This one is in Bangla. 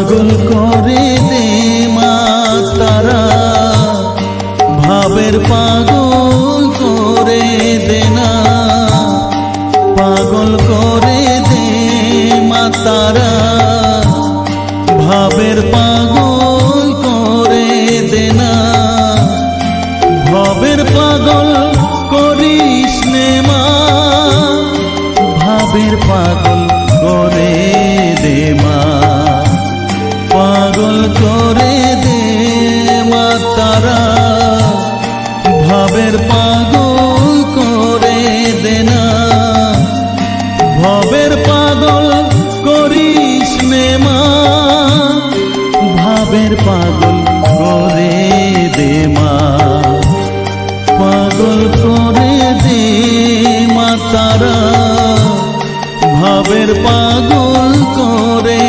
পাগল করে দে মা তারা, ভাবের পাগল করে দে না, পাগল করে দে মা তারা, ভাবের পাগল করে দে না, ভাবের পাগল করিস নে মা, ভাবের পাগল করে দে মা, পাগল করে দে মা তারা, ভাবের পাগল করে দে না, ভাবের পাগল করিস নে মা, ভাবের পাগল করে দে মা, পাগল করে দে মা তারা, ভাবের পাগল করে